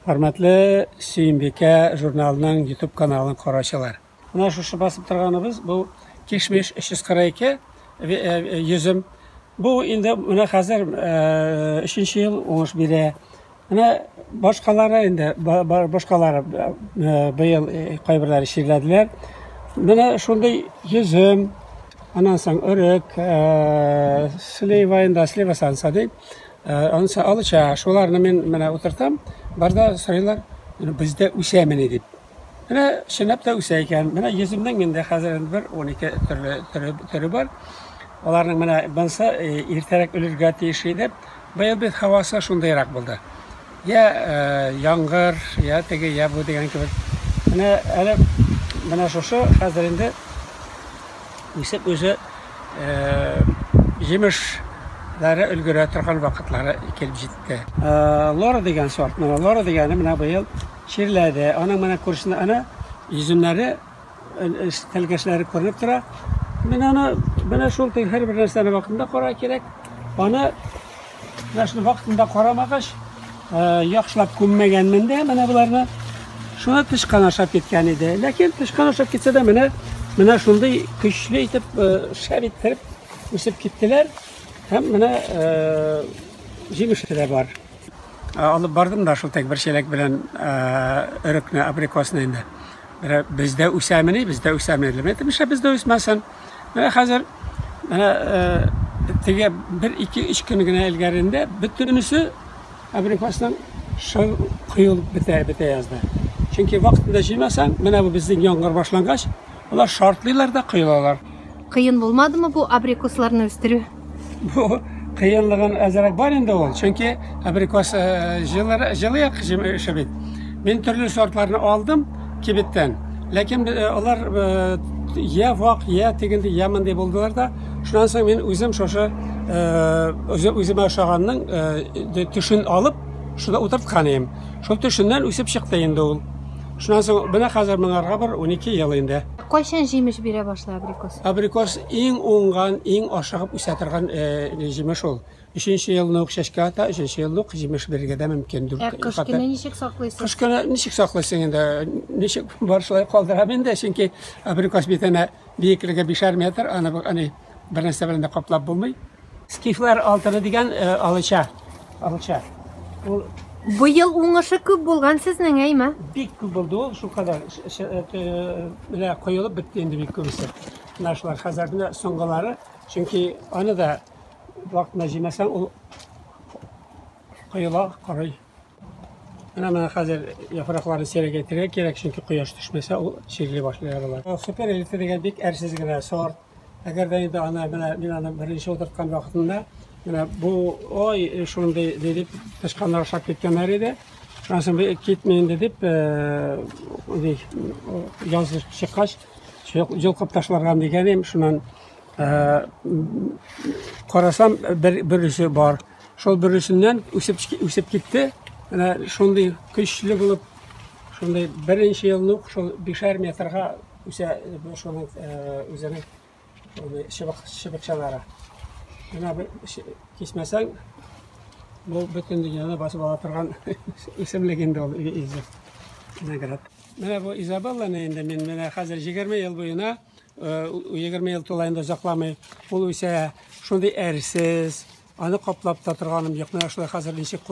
Hörmətli Sümbükə jurnalının YouTube kanalının qaraşılar. Buna şu basıb тұрғаныбыз, bu Kişmiş 342 yüzüm. Bu indi buna hazır 3-cü yıl olmuş biri. Buna başqaları indi başqaları bu yıl qaybırları şirlədilər. Buna şunday yüzüm, ondan sonra örük, slivayında sliva sansadı. Ondan sonra alıça, şularını ben oturtam. Barda soruyorlar, bizde üseymen edip. Bana şınap da üseyken, bana yüzümden mende hazır bir 12 türü var. Onların bana irterek ölürge ateşi edip, bayağı bir havası şundayrak buldu. Ya yağmur, ya tege, ya bu degen gibi. Bana şu hazırında üsep özü yemişleri ölgüre тұрған vakitleri kelip ciddi. Lora degen sort, Lora degeni bu yıl şiirledi. Onun bana kursunda ana yüzümleri, telgeçleri korunup dura. Bana şol her bir nersene vaktinde kora gerek. Bana şunu vaktinde koramağış, yaxşılap kömmegenmende bana bularını şuna tışkan aşap ketken idi. Lakin tışkan aşap ketse de bana şunda güçlü itip şevittirip üsüp gittiler. Hem bana yemişleri var. Alıp bardım da şul tek bir şeylek bilen örükne, abrikosuna indi. Bizde üsemini demedim. İşte bizde üsmezsen. Hazır tege 1-2-3 gününe ilgerinde bütünüsü abrikosdan şu kıyılıp bite yazdı. Çünkü vaktinde yemezsen, bu bizden yağmur başlangıç, onlar şartlılar da kıyılırlar. Kıyın bulmadı mı bu abrikoslarını üstürü? Bu kıyınlığın azırak var indi ol. Çünkü abrikos jılıyak şebit. Ben türlü sortlarını aldım kibitten. Lakin onlar ya vak ya teginde yaman diye buldular da şundan sonra ben özüm şoşu özüme aşağının tüşün alıp şurada oturup kanayım. Şol tüşünden üsüp çıktı indi ol. Şundan sonra bana hazır mınarga bir 12 yıl indi. Kaçan yemiş bire başla abrikos? Abrikos en oğan, en aşağıp üsetirgen yemiş ol. 3-cü yılını okşaşkata, 3-cü yılını yemiş birge de mümkündür. Kış günü nişik saklaysın? Kış günü nişik saklaysın indi. Nişik barışlayıp kaldıra ben de. Çünkü abrikos bir tane büyüklüğe 5 metre, hani bir seferinde kaplap bulmayı. Skifler altına diyen alıça. Bu yıl uğraşı küp bulgan sizin ey mi? Bir küp buldu o, şu kadar koyulup bitti indi bir küpüsü. Naşlar hazırda songaları. Çünkü onu da vaktinde yemesen o koyula koruy. Hemen hazır yaprakları sere getirerek gerek çünkü kuyaş düşmese o şirli başlayarlar. Süper elite degen bir ersizgine sort. Eğer de indi ana birinci oturtkan vaktinde bu oy şunu deyip dışkanlar aşağı ketkenler idi. Şansın bir gitmeyin deyip yazı çıkaç yılkıp taşlargan degenim şundan karasam birisi var. Şol birisinden üsüp gitti. Şunday güçlü bulup şunday birinci yıllık şol 5 metrege üse şunun üzerine şıbıkçalara. Kesmesen bu bütün dünyada basıp alatırgan isimliginde ol izah. Bu Isabella'nın indi men hazır 20 yıl boyuna 20 yıl tolayında uzaklamay ol ise şunday ersiz anı qaplap tatırganım yok. Mena şulay hazır nişik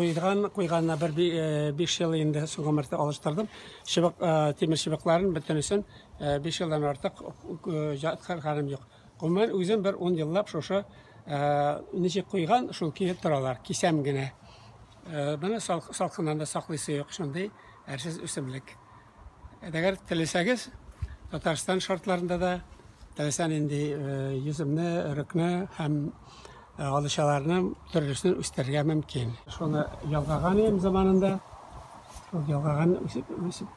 koyganına bir 5 yıl indi soňa mertebe alıştırdım. Şıbık temir şıbıkların bütünüsün 5 yıldan artık jatkarganym yok. Ben özüm bir 10 yıllap şoşa nişik koygan şul kiyip turalar kisem gene. Bana salkından da saklaysa yok şunday ersiz üsümlük. Eğer telesegiz Tatarstan şartlarında da telesen indi yüzümne, örükne hem alışalarını türlüsünü üstlerge mümkün. Şunu yalgaganıyım zamanında. Şunu yalgagan üsüp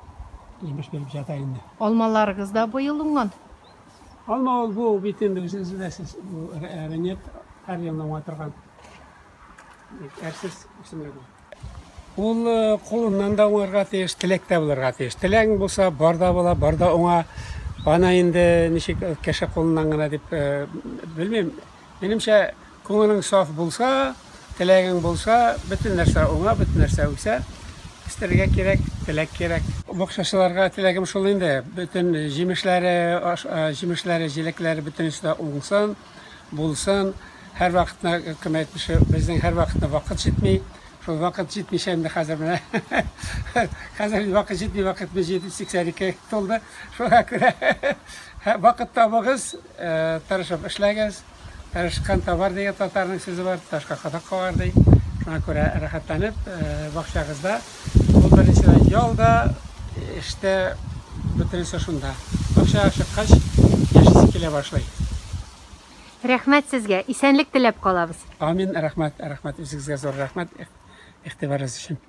yemiş verip jatayında. Olmalarınız da bu yıl ungan? Alma ol bu bitin bilsiniz bu renyet her yıldan oturgan ersiz üsümlük. Ol kolundan da oңarга тиеш, tilek de bulurga tiyеш. Tileğin bolsa barda bola, barda oңa bana indi nişik keşe kolundan gana dip bilmem. Menimçe koňulyň saf bolsa, tileğin bolsa bütün nerse oňa, bütün nerse ükse istirge kerak, tilek kerak. Бакчачыларга теләгем шул инде. Bütün җимешләре, җилекләре bütün üstә уңсын, булсын. Һәр вакытна кем әйтмеше, безнең һәр вакытна вакыт җитми. Шул вакыт җитмичә инде хәзер менә. Хәзер вакыт җитми, вакыт 782 тулды. Шуңа күрә вакыт табыгыз, тырышып эшләгез. Тырышкан табар дигән татарның сүзе бар, ташка кадак калар ди. Шуңа күрә рәхәтләнеп, бакчагызда бу беренче ялда işte бөтенесе шунда. Бакчага чыккач, яшисе килә башлый. Рәхмәт сезгә. Исәнлек теләп калабыз. Амин, рәхмәт, үзегезгә зур рәхмәт игътибарыгыз өчен.